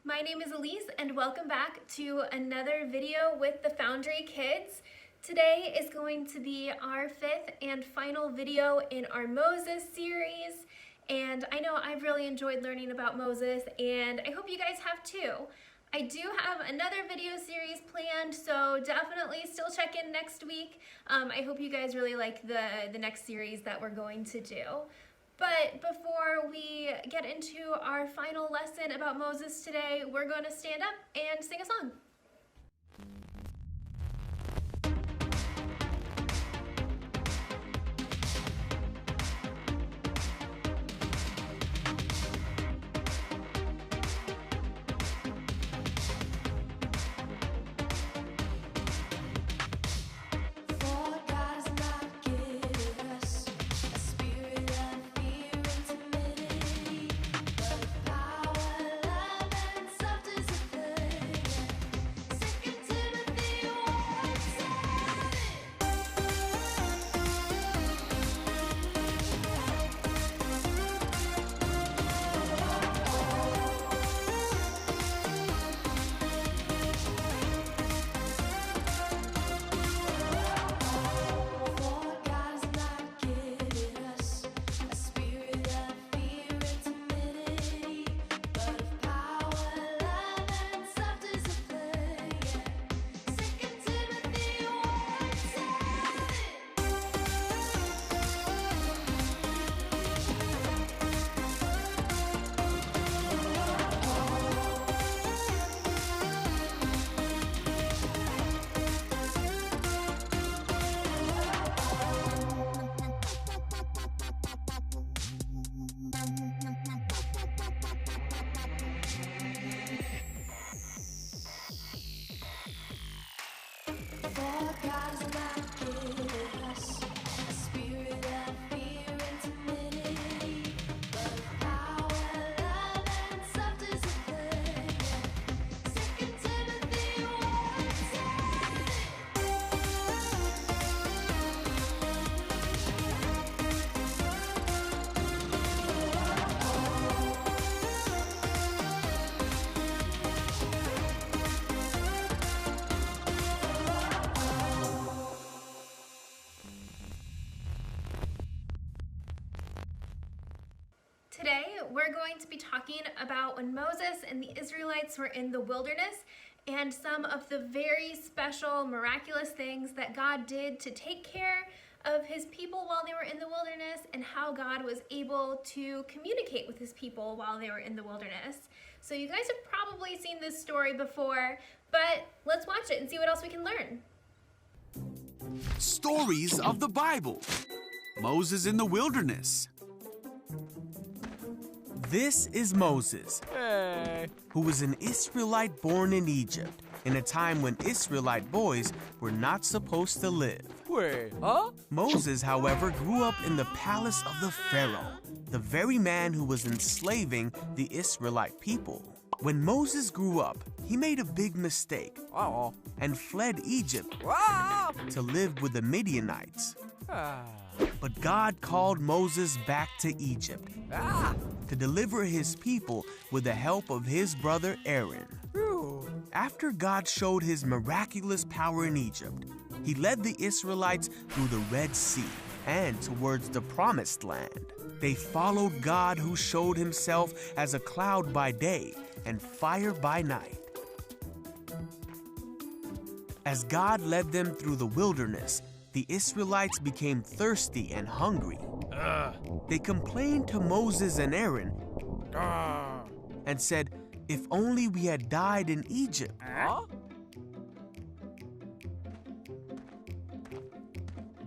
My name is Elise and welcome back to another video with the Foundry Kids. Today is going to be our fifth and final video in our Moses series. And I know I've really enjoyed learning about Moses and I hope you guys have too. I do have another video series planned, so definitely still check in next week. I hope you guys really like the next series that we're going to do. But before we get into our final lesson about Moses today, we're going to stand up and sing a song. Today, we're going to be talking about when Moses and the Israelites were in the wilderness and some of the very special, miraculous things that God did to take care of his people while they were in the wilderness and how God was able to communicate with his people while they were in the wilderness. So you guys have probably seen this story before, but let's watch it and see what else we can learn. Stories of the Bible. Moses in the wilderness. This is Moses, who was an Israelite born in Egypt, in a time when Israelite boys were not supposed to live. Wait, huh? Moses, however, grew up in the palace of the Pharaoh, the very man who was enslaving the Israelite people. When Moses grew up, he made a big mistake and fled Egypt to live with the Midianites. But God called Moses back to Egypt to deliver his people with the help of his brother Aaron. After God showed his miraculous power in Egypt, he led the Israelites through the Red Sea and towards the Promised Land. They followed God, who showed himself as a cloud by day and fire by night. As God led them through the wilderness, the Israelites became thirsty and hungry. They complained to Moses and Aaron and said, "If only we had died in Egypt."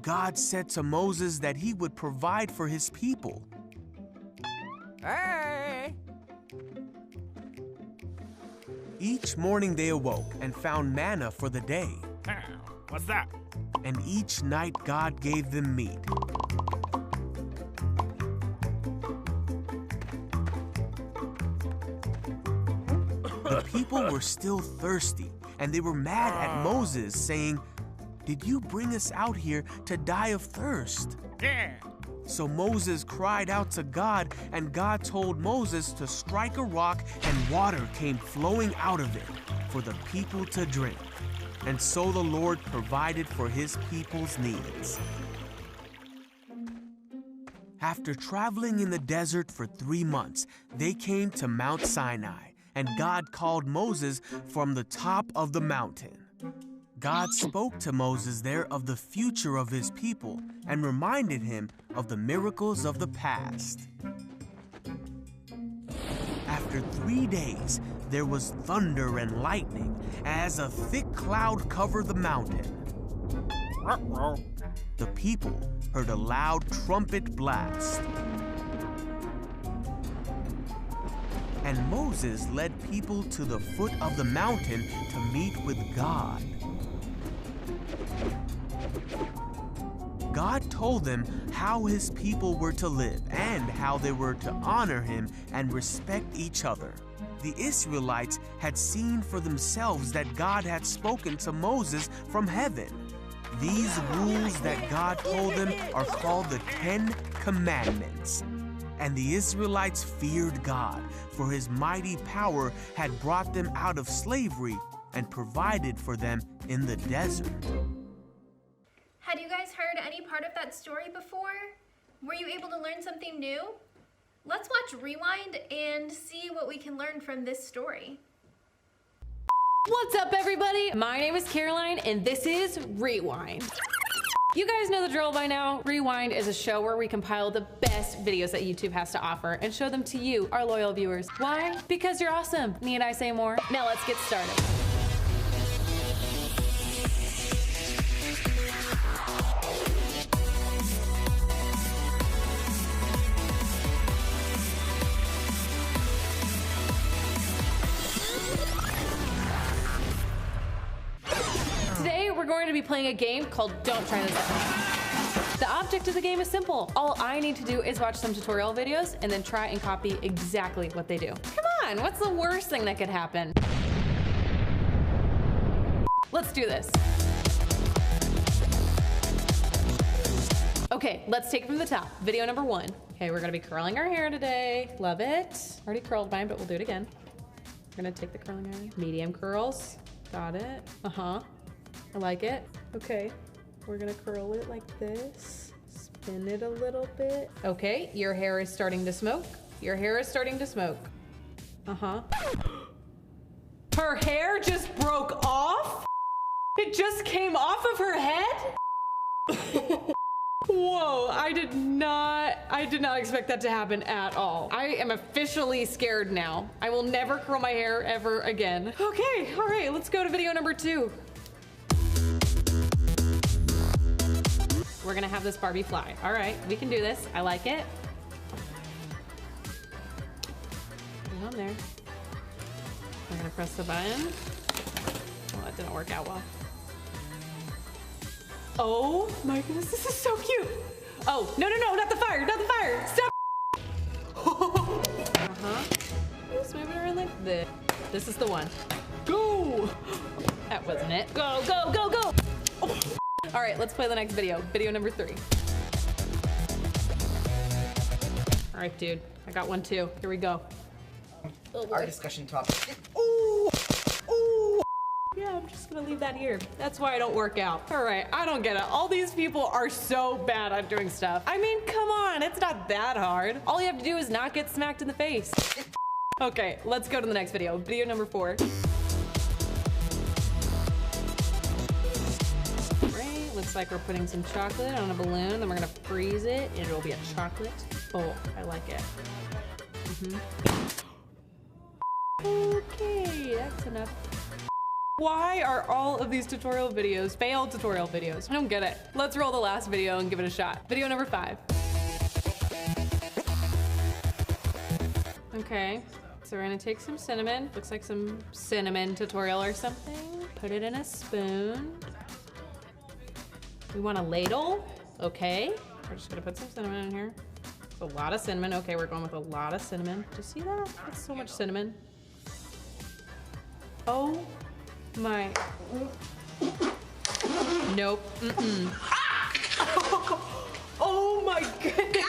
God said to Moses that he would provide for his people. Each morning they awoke and found manna for the day. What's that? And each night God gave them meat. The people were still thirsty, and they were mad at Moses, saying, "Did you bring us out here to die of thirst?" So Moses cried out to God, and God told Moses to strike a rock, and water came flowing out of it for the people to drink. And so the Lord provided for his people's needs. After traveling in the desert for 3 months, they came to Mount Sinai, and God called Moses from the top of the mountain. God spoke to Moses there of the future of his people and reminded him of the miracles of the past. After 3 days, there was thunder and lightning as a thick cloud covered the mountain. The people heard a loud trumpet blast. And Moses led people to the foot of the mountain to meet with God. God told them how his people were to live and how they were to honor him and respect each other. The Israelites had seen for themselves that God had spoken to Moses from heaven. These rules that God told them are called the 10 Commandments. And the Israelites feared God, for his mighty power had brought them out of slavery and provided for them in the desert. Had you guys heard any part of that story before? Were you able to learn something new? Let's watch Rewind and see what we can learn from this story. What's up, everybody? My name is Caroline, and this is Rewind. You guys know the drill by now. Rewind is a show where we compile the best videos that YouTube has to offer and show them to you, our loyal viewers. Why? Because you're awesome. Need I say more? Now let's get started. Today, we're going to be playing a game called Don't Try This at Home. The object of the game is simple. All I need to do is watch some tutorial videos and then try and copy exactly what they do. Come on, what's the worst thing that could happen? Let's do this. Okay, let's take it from the top. Video number 1. Okay, we're gonna be curling our hair today. Love it. Already curled mine, but we'll do it again. We're gonna take the curling iron. Medium curls. Got it. Uh-huh. I like it. Okay, we're gonna curl it like this. Spin it a little bit. Okay, your hair is starting to smoke. Your hair is starting to smoke. Uh-huh. Her hair just broke off? It just came off of her head? Whoa, I did not expect that to happen at all. I am officially scared now. I will never curl my hair ever again. Okay, all right, let's go to video number 2. We're gonna have this Barbie fly. All right, we can do this. I like it. Put it on there. We're gonna press the button. Well, that didn't work out well. Oh my goodness, this is so cute. Oh, no, not the fire, not the fire. Stop. Uh-huh. Just move it around like this. This is the one. Go. That wasn't it. Go, go, go, go. Oh. All right, let's play the next video. Video number 3. All right, dude, I got one too. Here we go. Our discussion topic. Ooh. Ooh. Yeah, I'm just gonna leave that here. That's why I don't work out. All right, I don't get it. All these people are so bad at doing stuff. I mean, come on, it's not that hard. All you have to do is not get smacked in the face. Okay, let's go to the next video. Video number 4. Right, looks like we're putting some chocolate on a balloon, then we're gonna freeze it, and it'll be a chocolate. Oh, I like it. Okay, that's enough. Why are all of these tutorial videos failed tutorial videos? I don't get it. Let's roll the last video and give it a shot. Video number 5. Okay, so we're gonna take some cinnamon. Looks like some cinnamon tutorial or something. Put it in a spoon. We want a ladle. Okay, we're just gonna put some cinnamon in here. A lot of cinnamon. Okay, we're going with a lot of cinnamon. Do you see that? That's so much cinnamon. Oh my. Nope. Mm-mm. Oh my my goodness.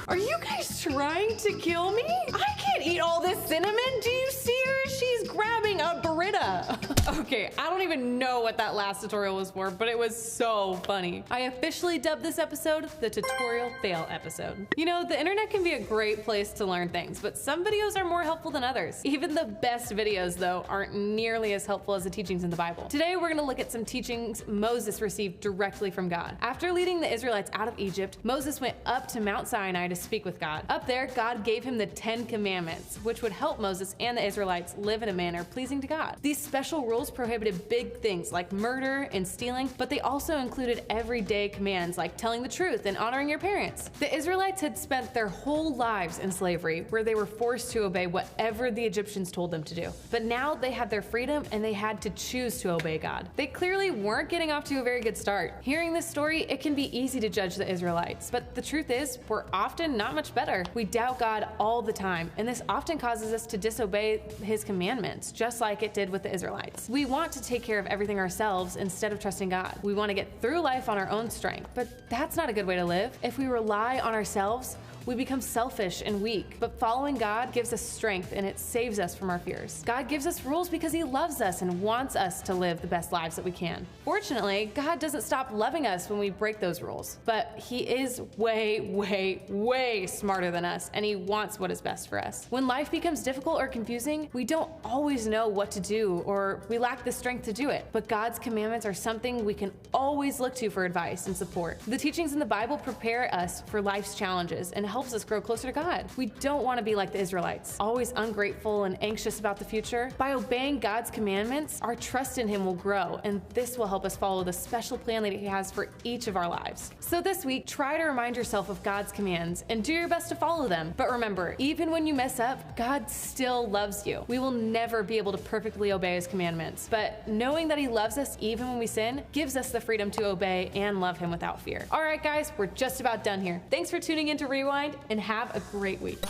Are you guys trying to kill me? I can't eat all this cinnamon. Do you see her? She's grabbing a Brita. Okay, I don't even know what that last tutorial was for, but it was so funny. I officially dubbed this episode the tutorial fail episode. You know, the internet can be a great place to learn things, but some videos are more helpful than others. Even the best videos, though, aren't nearly as helpful as the teachings in the Bible. Today, we're gonna look at some teachings Moses received directly from God. After leading the Israelites out of Egypt, Moses went up to Mount Sinai to speak with God. Up there, God gave him the 10 Commandments, which would help Moses and the Israelites live in a manner pleasing to God. These special rules prohibited big things like murder and stealing, but they also included everyday commands like telling the truth and honoring your parents. The Israelites had spent their whole lives in slavery, where they were forced to obey whatever the Egyptians told them to do. But now they had their freedom and they had to choose to obey God. They clearly weren't getting off to a very good start. Hearing this story, it can be easy to judge the Israelites, but the truth is, we're often not much better. We doubt God all the time, and this often causes us to disobey his commandments, just like it did with the Israelites. We want to take care of everything ourselves instead of trusting God. We want to get through life on our own strength, but that's not a good way to live. If we rely on ourselves, we become selfish and weak, but following God gives us strength and it saves us from our fears. God gives us rules because he loves us and wants us to live the best lives that we can. Fortunately, God doesn't stop loving us when we break those rules, but he is way, way, way smarter than us, and he wants what is best for us. When life becomes difficult or confusing, we don't always know what to do, or we lack the strength to do it, but God's commandments are something we can always look to for advice and support. The teachings in the Bible prepare us for life's challenges and helps us grow closer to God. We don't want to be like the Israelites, always ungrateful and anxious about the future. By obeying God's commandments, our trust in him will grow, and this will help us follow the special plan that he has for each of our lives. So this week, try to remind yourself of God's commands and do your best to follow them. But remember, even when you mess up, God still loves you. We will never be able to perfectly obey his commandments, but knowing that he loves us even when we sin gives us the freedom to obey and love him without fear. All right, guys, we're just about done here. Thanks for tuning in to Rewind, and have a great week. Two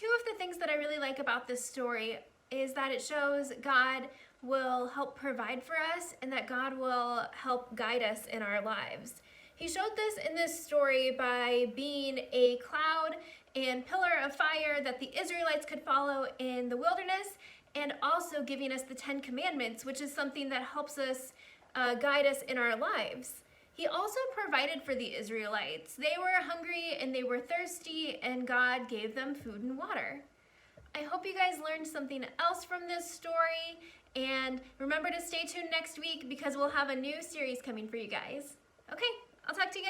of the things that I really like about this story is that it shows God will help provide for us and that God will help guide us in our lives. He showed this in this story by being a cloud and pillar of fire that the Israelites could follow in the wilderness, and also giving us the 10 Commandments, which is something that helps us guide us in our lives. He also provided for the Israelites. They were hungry and they were thirsty, and God gave them food and water. I hope you guys learned something else from this story, and remember to stay tuned next week because we'll have a new series coming for you guys. Okay, I'll talk to you guys